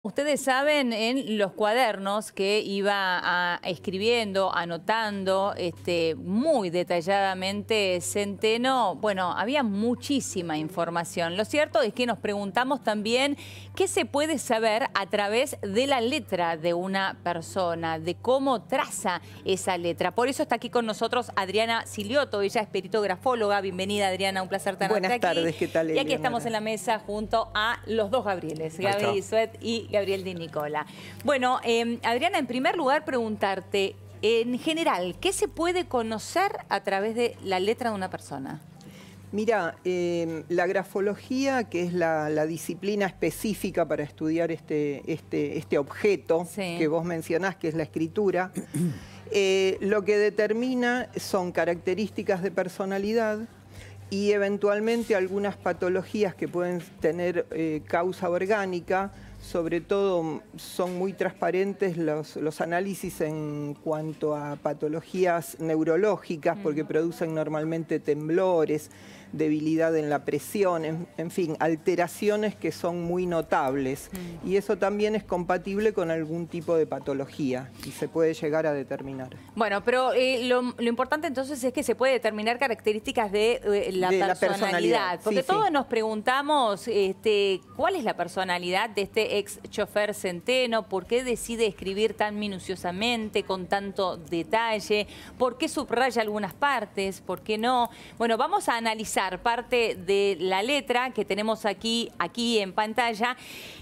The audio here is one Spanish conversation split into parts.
Ustedes saben en los cuadernos que iba escribiendo, anotando muy detalladamente Centeno. Bueno, había muchísima información. Lo cierto es que nos preguntamos también qué se puede saber a través de la letra de una persona, de cómo traza esa letra. Por eso está aquí con nosotros Adriana Silioto. Ella es peritografóloga. Bienvenida, Adriana, un placer tenerte aquí. Buenas tardes, ¿qué tal, Eliana? Y aquí estamos en la mesa junto a los dos Gabrieles, Gaby Suet y Gabriel Di Nicola. Bueno, Adriana, en primer lugar preguntarte, en general, ¿qué se puede conocer a través de la letra de una persona? Mira, la grafología, que es la disciplina específica para estudiar este objeto que vos mencionás, que es la escritura, lo que determina son características de personalidad y eventualmente algunas patologías que pueden tener causa orgánica. Sobre todo son muy transparentes los análisis en cuanto a patologías neurológicas, porque producen normalmente temblores, debilidad en la presión, en fin, alteraciones que son muy notables. Y eso también es compatible con algún tipo de patología y se puede llegar a determinar. Bueno, pero lo importante entonces es que se puede determinar características de la personalidad. Porque todos nos preguntamos cuál es la personalidad de este ex chofer Centeno, por qué decide escribir tan minuciosamente, con tanto detalle, por qué subraya algunas partes, por qué no. Bueno, vamos a analizar parte de la letra que tenemos aquí en pantalla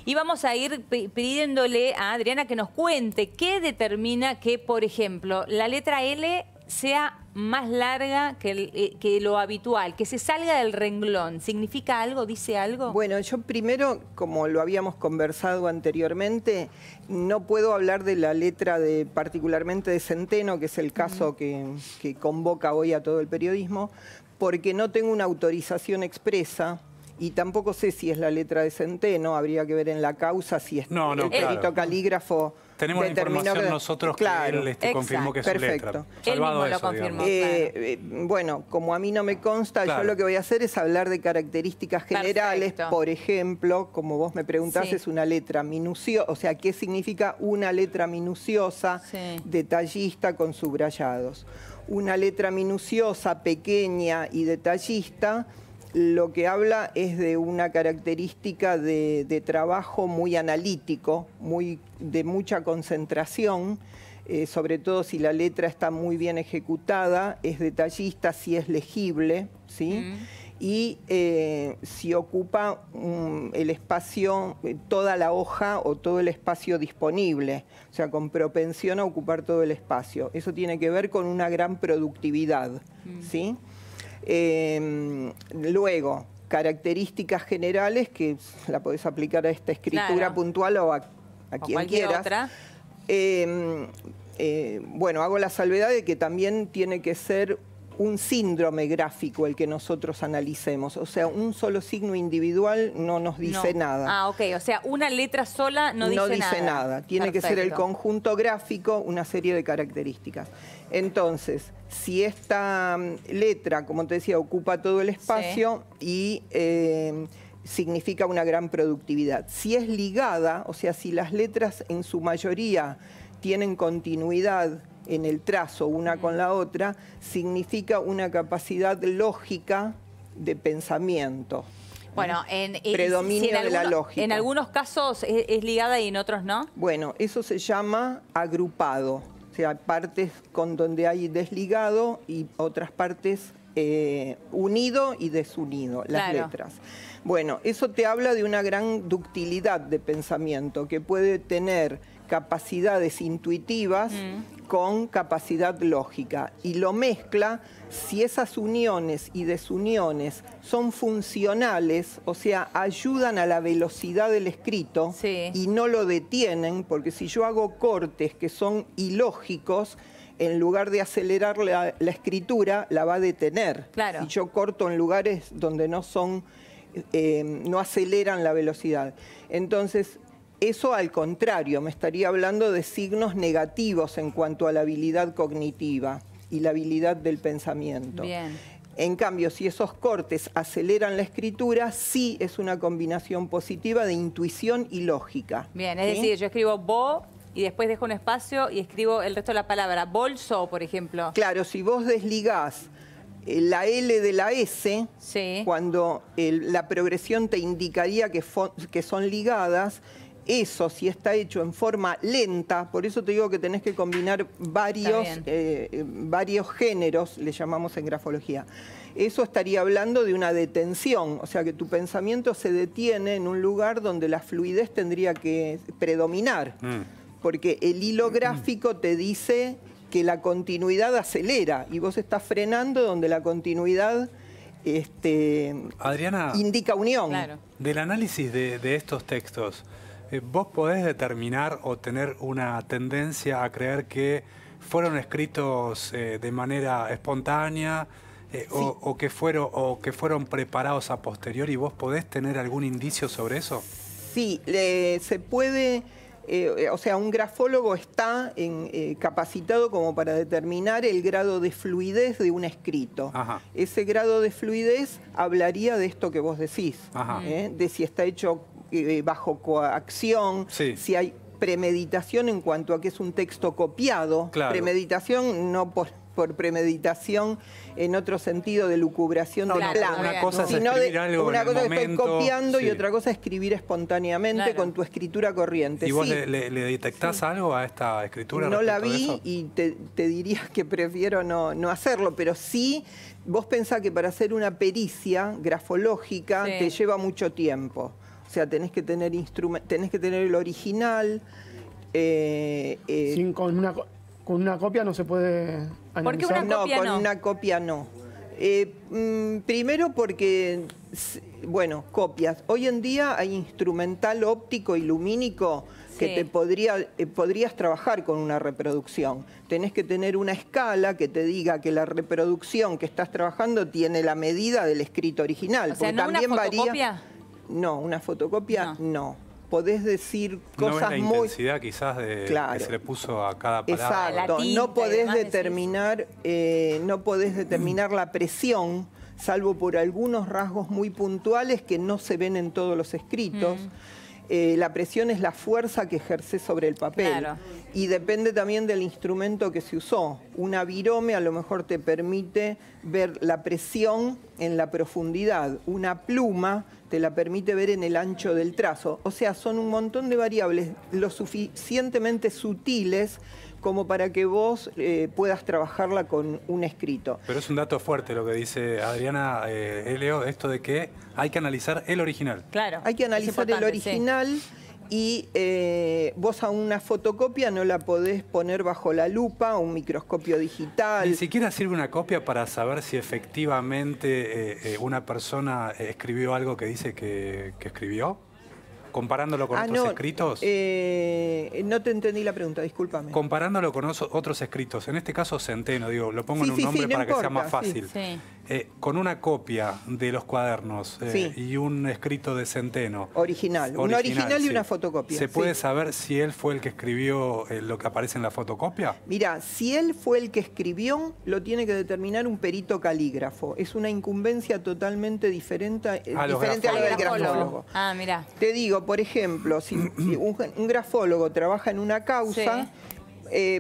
y vamos a ir pidiéndole a Adriana que nos cuente qué determina que, por ejemplo, la letra L sea más larga que lo habitual, que se salga del renglón. ¿Significa algo? ¿Dice algo? Bueno, yo primero, como lo habíamos conversado anteriormente, no puedo hablar de la letra particularmente de Centeno, que es el caso que convoca hoy a todo el periodismo, porque no tengo una autorización expresa y tampoco sé si es la letra de Centeno. Habría que ver en la causa si es el perito calígrafo. Tenemos la información nosotros que él confirmó que es su letra. Él mismo lo confirmó. Bueno, como a mí no me consta, yo lo que voy a hacer es hablar de características generales. Por ejemplo, como vos me preguntás, es una letra minuciosa, o sea, ¿qué significa una letra minuciosa, detallista, con subrayados? Una letra minuciosa, pequeña y detallista, lo que habla es de una característica de trabajo muy analítico, de mucha concentración, sobre todo si la letra está muy bien ejecutada, es detallista, si es legible, ¿sí? Y si ocupa el espacio, toda la hoja o todo el espacio disponible, o sea, con propensión a ocupar todo el espacio. Eso tiene que ver con una gran productividad, ¿sí? Luego, características generales que la podés aplicar a esta escritura puntual o a quien quieras. Otra. Bueno, hago la salvedad de que también tiene que ser un síndrome gráfico el que nosotros analicemos. O sea, un solo signo individual no nos dice nada. Ah, ok. O sea, una letra sola no dice nada. Tiene que ser el conjunto gráfico, una serie de características. Entonces, si esta letra, como te decía, ocupa todo el espacio y significa una gran productividad. Si es ligada, o sea, si las letras en su mayoría tienen continuidad en el trazo una con la otra, significa una capacidad lógica de pensamiento. Bueno, predominio de la lógica. En algunos casos es ligada y en otros no. Bueno, eso se llama agrupado. O sea, partes con donde hay desligado y otras partes unido y desunido, las letras. Bueno, eso te habla de una gran ductilidad de pensamiento que puede tener capacidades intuitivas con capacidad lógica y lo mezcla si esas uniones y desuniones son funcionales, o sea, ayudan a la velocidad del escrito y no lo detienen, porque si yo hago cortes que son ilógicos, en lugar de acelerar la escritura, la va a detener. Si yo corto en lugares donde no aceleran la velocidad. Entonces, eso al contrario, me estaría hablando de signos negativos en cuanto a la habilidad cognitiva y la habilidad del pensamiento. En cambio, si esos cortes aceleran la escritura, sí es una combinación positiva de intuición y lógica. Bien, es decir, yo escribo bo y después dejo un espacio y escribo el resto de la palabra. Bolso, por ejemplo. Claro, si vos desligás la L de la S, sí, cuando la progresión te indicaría que son ligadas, eso, si está hecho en forma lenta, por eso te digo que tenés que combinar varios géneros, le llamamos en grafología. Eso estaría hablando de una detención, o sea que tu pensamiento se detiene en un lugar donde la fluidez tendría que predominar, porque el hilo gráfico te dice que la continuidad acelera y vos estás frenando donde la continuidad Adriana, indica unión. Claro. Del análisis de estos textos, ¿vos podés determinar o tener una tendencia a creer que fueron escritos de manera espontánea sí, o que fueron preparados a posteriori? ¿Vos podés tener algún indicio sobre eso? Sí, se puede... o sea, un grafólogo está capacitado como para determinar el grado de fluidez de un escrito. Ajá. Ese grado de fluidez hablaría de esto que vos decís, de si está hecho bajo coacción, sí, si hay premeditación en cuanto a que es un texto copiado. Claro. Premeditación no por premeditación en otro sentido de lucubración del plan. Una cosa es escribir algo una cosa en el momento, que estoy copiando, sí, y otra cosa es escribir espontáneamente, claro, con tu escritura corriente. ¿Y vos sí, le detectás, sí, algo a esta escritura? No la vi y te diría que prefiero no hacerlo, pero sí, vos pensás que para hacer una pericia grafológica, sí, te lleva mucho tiempo. O sea, tenés que tener el original. Con una copia no se puede analizar. ¿Por qué una copia no? Con una copia no. Primero porque, bueno, copias. Hoy en día hay instrumental óptico y lumínico que sí, podrías trabajar con una reproducción. Tenés que tener una escala que te diga que la reproducción que estás trabajando tiene la medida del escrito original. O sea, ¿no también una fotocopia? No, una fotocopia no. Podés decir cosas no es la intensidad quizás de claro, que se le puso a cada palabra. Exacto, no podés determinar la presión, salvo por algunos rasgos muy puntuales que no se ven en todos los escritos. La presión es la fuerza que ejerce sobre el papel. Claro. Y depende también del instrumento que se usó. Una virome a lo mejor te permite ver la presión en la profundidad. Una pluma te la permite ver en el ancho del trazo. O sea, son un montón de variables lo suficientemente sutiles como para que vos puedas trabajarla con un escrito. Pero es un dato fuerte lo que dice Adriana Leo, esto de que hay que analizar el original. Claro. Hay que analizar el original, sí, y vos a una fotocopia no la podés poner bajo la lupa, un microscopio digital. Ni siquiera sirve una copia para saber si efectivamente una persona escribió algo que dice que escribió. Comparándolo con otros escritos. No te entendí la pregunta, discúlpame. Comparándolo con otros escritos, en este caso Centeno, digo, lo pongo en un nombre para que sea más fácil. Sí. Con una copia de los cuadernos y un escrito de Centeno. Original un original y una fotocopia. ¿Se puede saber si él fue el que escribió lo que aparece en la fotocopia? Mira, si él fue el que escribió, lo tiene que determinar un perito calígrafo. Es una incumbencia totalmente diferente a lo del grafólogo. Ah, mira. Te digo, por ejemplo, si un grafólogo trabaja en una causa,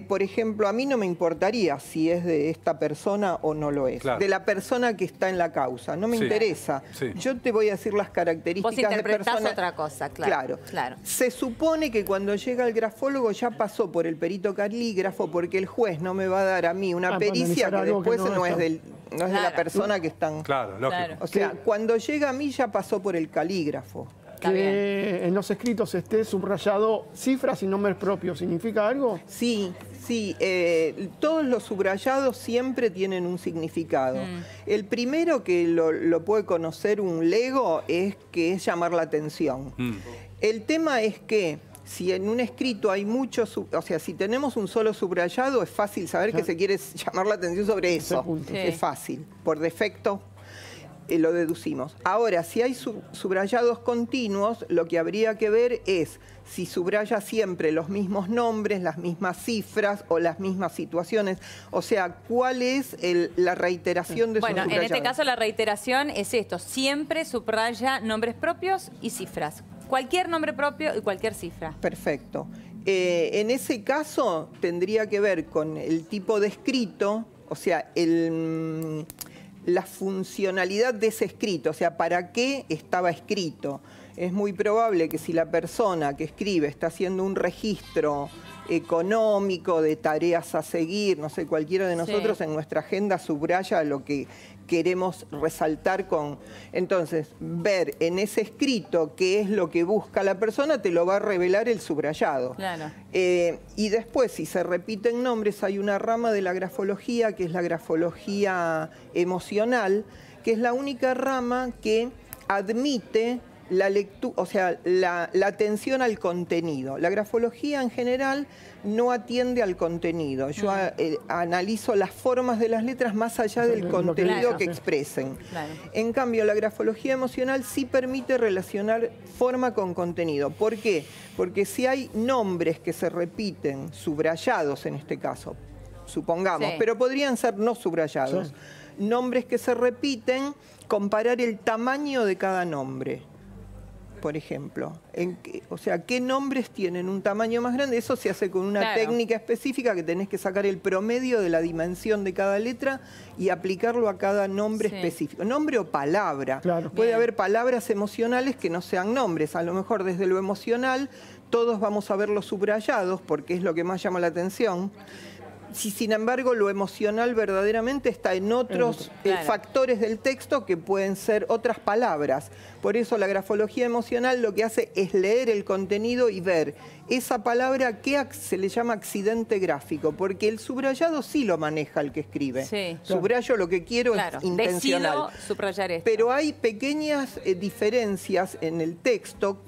por ejemplo, a mí no me importaría si es de esta persona o no lo es. Claro. De la persona que está en la causa. No me interesa. Sí. Yo te voy a decir las características de persona. Vos interpretás otra cosa, claro. Se supone que cuando llega el grafólogo ya pasó por el perito calígrafo porque el juez no me va a dar a mí una pericia que después no es de la persona que están... Claro, lógico. O sea, cuando llega a mí ya pasó por el calígrafo. Que en los escritos esté subrayado cifras y nombres propios, ¿significa algo? Sí, todos los subrayados siempre tienen un significado. El primero que lo puede conocer un lego es que es llamar la atención. El tema es que si en un escrito hay muchos, o sea, si tenemos un solo subrayado, es fácil saber que se quiere llamar la atención sobre eso. Es fácil, por defecto. lo deducimos. Ahora, si hay subrayados continuos, lo que habría que ver es si subraya siempre los mismos nombres, las mismas cifras o las mismas situaciones. O sea, ¿cuál es la reiteración de su subrayado? Bueno, en este caso la reiteración es esto. Siempre subraya nombres propios y cifras. Cualquier nombre propio y cualquier cifra. Perfecto. En ese caso tendría que ver con el tipo de escrito, o sea, la funcionalidad de ese escrito, o sea, ¿para qué estaba escrito? Es muy probable que si la persona que escribe está haciendo un registro económico de tareas a seguir, no sé, cualquiera de nosotros en nuestra agenda subraya lo que queremos resaltar con... Entonces, ver en ese escrito qué es lo que busca la persona te lo va a revelar el subrayado. Claro. Y después, si se repiten nombres, hay una rama de la grafología, que es la grafología emocional, que es la única rama que admite la lectura, o sea, la atención al contenido. La grafología en general no atiende al contenido. Yo analizo las formas de las letras más allá del contenido que expresen. Claro. En cambio, la grafología emocional sí permite relacionar forma con contenido. ¿Por qué? Porque si hay nombres que se repiten, subrayados en este caso, supongamos, pero podrían ser no subrayados, nombres que se repiten, comparar el tamaño de cada nombre. Por ejemplo, o sea, ¿qué nombres tienen un tamaño más grande? Eso se hace con una técnica específica que tenés que sacar el promedio de la dimensión de cada letra y aplicarlo a cada nombre específico. Nombre o palabra. Claro. Puede haber palabras emocionales que no sean nombres. A lo mejor desde lo emocional todos vamos a ver los subrayados porque es lo que más llama la atención. Si, sin embargo, lo emocional verdaderamente está en otros factores del texto que pueden ser otras palabras. Por eso la grafología emocional lo que hace es leer el contenido y ver esa palabra que se le llama accidente gráfico, porque el subrayado sí lo maneja el que escribe. Subrayo lo que quiero es intencional. Decido subrayar esto. Pero hay pequeñas diferencias en el texto.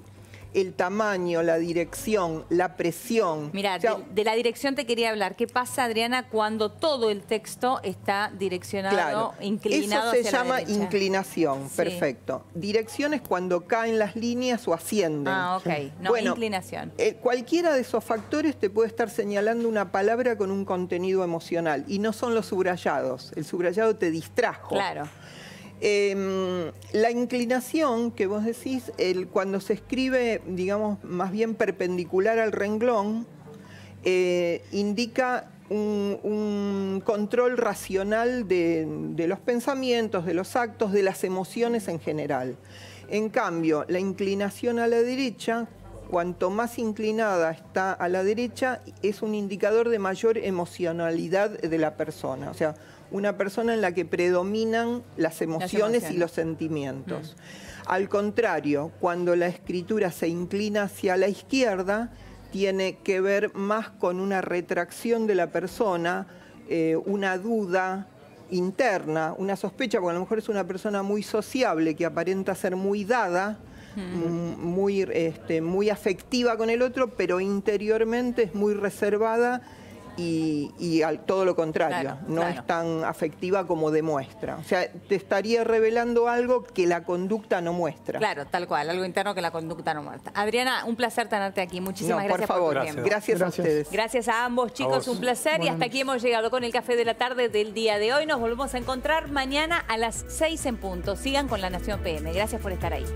El tamaño, la dirección, la presión. Mira, o sea, de la dirección te quería hablar. ¿Qué pasa, Adriana, cuando todo el texto está direccionado, inclinado hacia la derecha? Eso se llama inclinación, perfecto. Dirección es cuando caen las líneas o ascienden. Ah, ok. No, bueno, inclinación. Cualquiera de esos factores te puede estar señalando una palabra con un contenido emocional y no son los subrayados. El subrayado te distrajo. Claro. La inclinación que vos decís, cuando se escribe, digamos, más bien perpendicular al renglón, indica un control racional de los pensamientos, de los actos, de las emociones en general. En cambio, la inclinación a la derecha, cuanto más inclinada está a la derecha, es un indicador de mayor emocionalidad de la persona. O sea, una persona en la que predominan las emociones y los sentimientos. Al contrario, cuando la escritura se inclina hacia la izquierda, tiene que ver más con una retracción de la persona, una duda interna, una sospecha, porque a lo mejor es una persona muy sociable, que aparenta ser muy dada, muy afectiva con el otro, pero interiormente es muy reservada y todo lo contrario, no es tan afectiva como demuestra. O sea, te estaría revelando algo que la conducta no muestra. Claro, tal cual, algo interno que la conducta no muestra. Adriana, un placer tenerte aquí. Muchísimas gracias por tu tiempo. Gracias a ustedes. Gracias a ambos, chicos, un placer. Y hasta aquí hemos llegado con el Café de la Tarde del día de hoy. Nos volvemos a encontrar mañana a las 6 en punto. Sigan con La Nación PM. Gracias por estar ahí.